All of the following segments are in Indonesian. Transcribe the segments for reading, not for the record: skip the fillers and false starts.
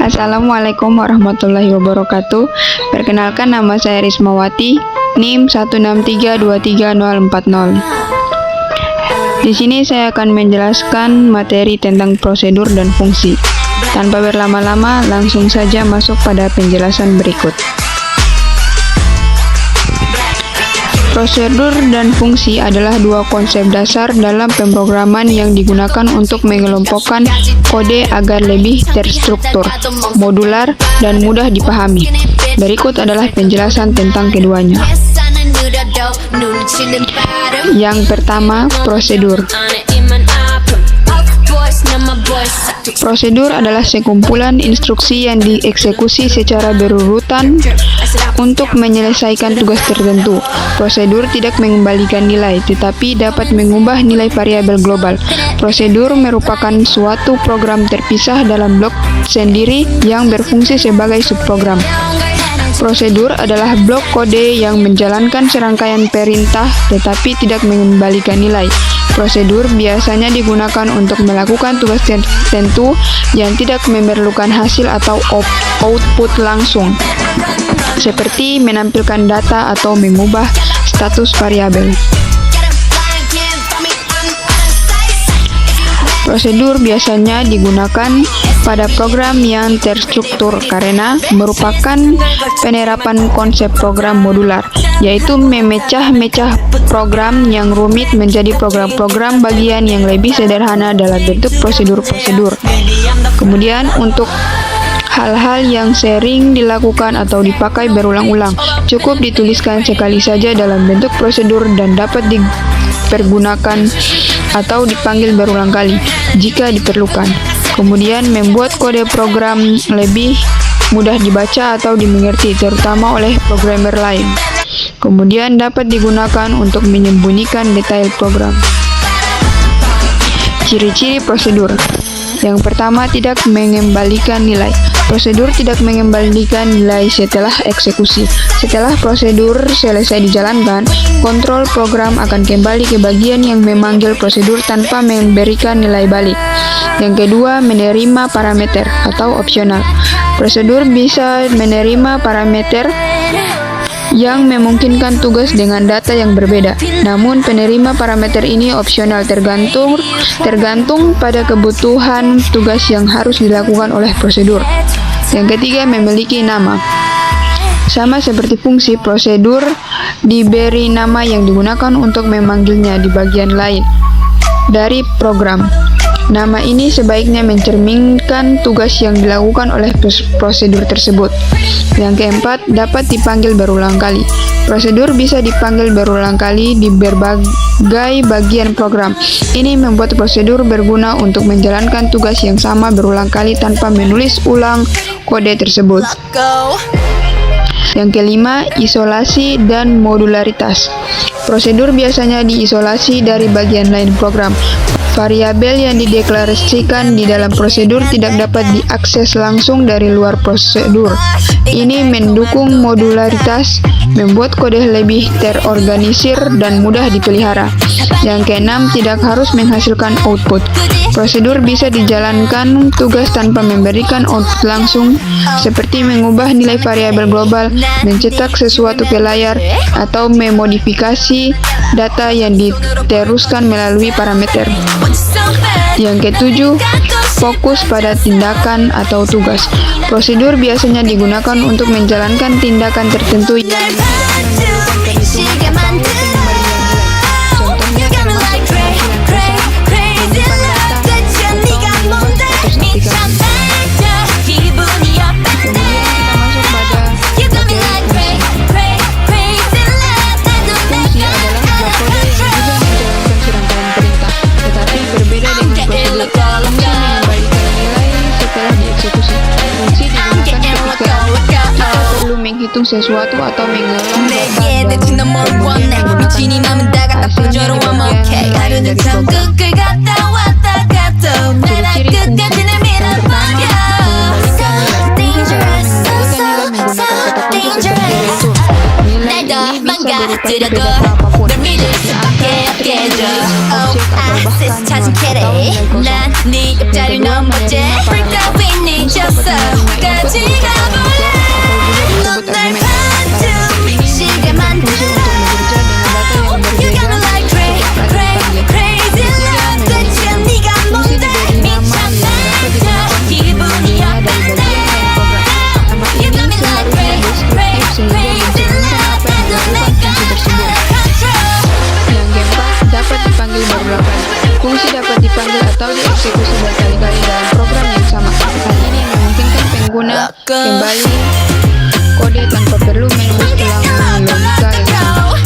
Assalamualaikum warahmatullahi wabarakatuh. Perkenalkan, nama saya Rismawati, NIM 163234040. Di sini saya akan menjelaskan materi tentang prosedur dan fungsi. Tanpa berlama-lama, langsung saja masuk pada penjelasan berikut. Prosedur dan fungsi adalah dua konsep dasar dalam pemrograman yang digunakan untuk mengelompokkan kode agar lebih terstruktur, modular, dan mudah dipahami. Berikut adalah penjelasan tentang keduanya. Yang pertama, prosedur. Prosedur adalah sekumpulan instruksi yang dieksekusi secara berurutan untuk menyelesaikan tugas tertentu. Prosedur tidak mengembalikan nilai, tetapi dapat mengubah nilai variabel global. Prosedur merupakan suatu program terpisah dalam blok sendiri yang berfungsi sebagai subprogram. Prosedur adalah blok kode yang menjalankan serangkaian perintah tetapi tidak mengembalikan nilai. Prosedur biasanya digunakan untuk melakukan tugas tertentu yang tidak memerlukan hasil atau output langsung, seperti menampilkan data atau mengubah status variabel. Prosedur biasanya digunakan pada program yang terstruktur karena merupakan penerapan konsep program modular, yaitu memecah-mecah program yang rumit menjadi program-program bagian yang lebih sederhana dalam bentuk prosedur-prosedur. Kemudian untuk hal-hal yang sering dilakukan atau dipakai berulang-ulang, cukup dituliskan sekali saja dalam bentuk prosedur dan dapat dipergunakan atau dipanggil berulang kali jika diperlukan. Kemudian membuat kode program lebih mudah dibaca atau dimengerti, terutama oleh programmer lain. Kemudian dapat digunakan untuk menyembunyikan detail program. Ciri-ciri prosedur. Yang pertama, tidak mengembalikan nilai. Prosedur tidak mengembalikan nilai setelah eksekusi. Setelah prosedur selesai dijalankan, kontrol program akan kembali ke bagian yang memanggil prosedur tanpa memberikan nilai balik. Yang kedua, menerima parameter atau opsional. Prosedur bisa menerima parameter yang memungkinkan tugas dengan data yang berbeda. Namun penerima parameter ini opsional tergantung pada kebutuhan tugas yang harus dilakukan oleh prosedur. Yang ketiga, memiliki nama. Sama seperti fungsi, prosedur diberi nama yang digunakan untuk memanggilnya di bagian lain dari program. Nama ini sebaiknya mencerminkan tugas yang dilakukan oleh prosedur tersebut. Yang keempat, dapat dipanggil berulang kali. Prosedur bisa dipanggil berulang kali di berbagai bagian program. Ini membuat prosedur berguna untuk menjalankan tugas yang sama berulang kali tanpa menulis ulang kode tersebut. Yang kelima, isolasi dan modularitas. Prosedur biasanya diisolasi dari bagian lain program. Variabel yang dideklarasikan di dalam prosedur tidak dapat diakses langsung dari luar prosedur. Ini mendukung modularitas, membuat kode lebih terorganisir dan mudah dipelihara. Yang keenam, tidak harus menghasilkan output. Prosedur bisa dijalankan tugas tanpa memberikan output langsung, seperti mengubah nilai variabel global, mencetak sesuatu ke layar, atau memodifikasi data yang diteruskan melalui parameter. Yang ketujuh, fokus pada tindakan atau tugas. Prosedur biasanya digunakan untuk menjalankan tindakan tertentu yang menghitung sesuatu atau mengelola 찾은 캐리 난 네 옆자리 넘었지 Freak out with me 졌어 kembali kode tanpa perlu menulis ulang logika yang sama.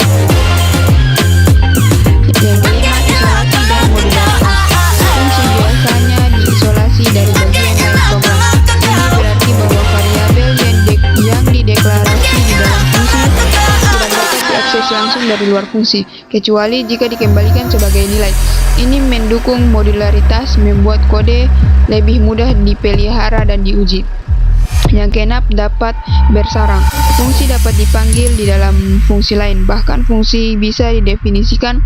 Yang kelima, isolasi dan modularitas. Fungsi biasanya diisolasi dari bagian lain program. Ini berarti bahwa variabel yang dideklarasi di dalam fungsi tidak dapat diakses langsung dari luar fungsi, kecuali jika dikembalikan sebagai nilai. Ini mendukung modularitas, membuat kode lebih mudah dipelihara dan diuji. Yang keenam, dapat bersarang. Fungsi dapat dipanggil di dalam fungsi lain, bahkan fungsi bisa didefinisikan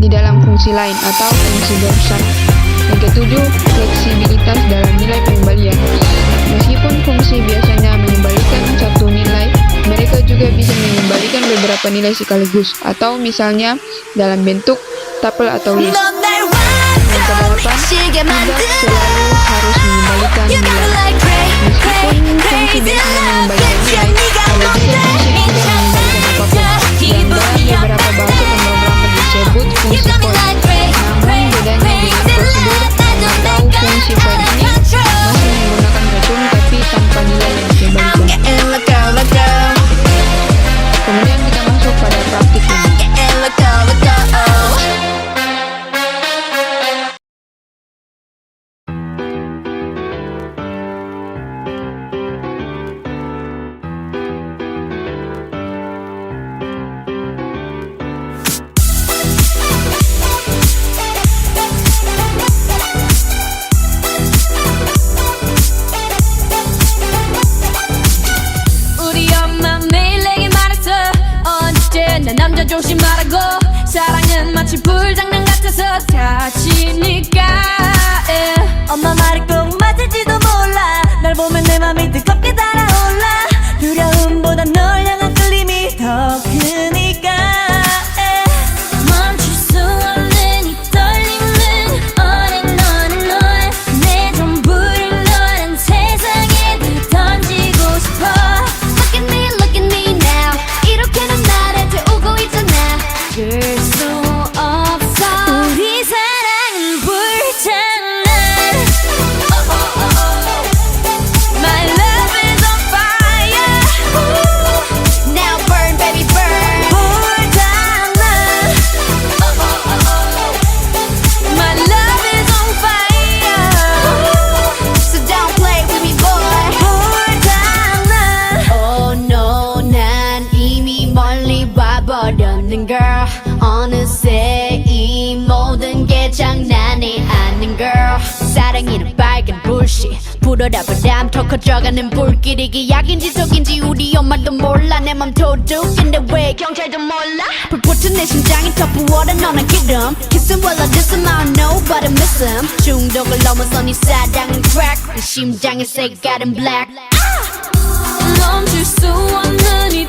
di dalam fungsi lain atau fungsi bersarang. Yang ketujuh, fleksibilitas dalam nilai pengembalian. Meskipun fungsi biasanya mengembalikan satu nilai, mereka juga bisa mengembalikan beberapa nilai sekaligus, atau misalnya dalam bentuk tuple atau list. Yang kedelapan, tidak selalu harus mengembalikan nilai. Meskipun fungsi biasanya mengembalikan nilai, ada juga fungsi yang tidak mengembalikan apapun, yang dalam beberapa bahasa pemrograman disebut fungsi void. Namun bedanya dengan prosedur atau fungsi void ini masih menggunakan return tapi tanpa nilai yang dikembalikan. Kemudian kita masuk pada praktik ini. 조심하라고 사랑은 마치 불장난 같아서 다치니까 엄마 말이 꼭 맞을지도 몰라 널 보면 내 맘이 뜨겁게 달아올라 두려움보다 널 향한 끌림이 더 크니까 멈출 수 없는 이 떨림은 어린 너는 너의 내 전부를 너란 세상에 던지고 싶어 Look at me now 이렇게는 나를 태우고 있잖아 들 수 없어 우리 사랑은 불장난 My love is on fire Now burn baby burn 불장난 My love is on fire So don't play with me boy 불장난 Oh no 난 이미 멀리 와버렸는 girl 어느새 이 모든 게 장난이 아닌 girl 사랑이는 빨간 불씨 불어라 바람 더 커져가는 불길이 기약인지 속인지 우리 엄마도 몰라 내 맘 도둑인데 왜 경찰도 몰라 불붙은 내 심장이 더 부어라 너는 기름 Kissing while I diss him I don't know but I miss him 중독을 넘어서 네 사랑은 crack 내 심장의 색깔은 black 멈출 수 없는 이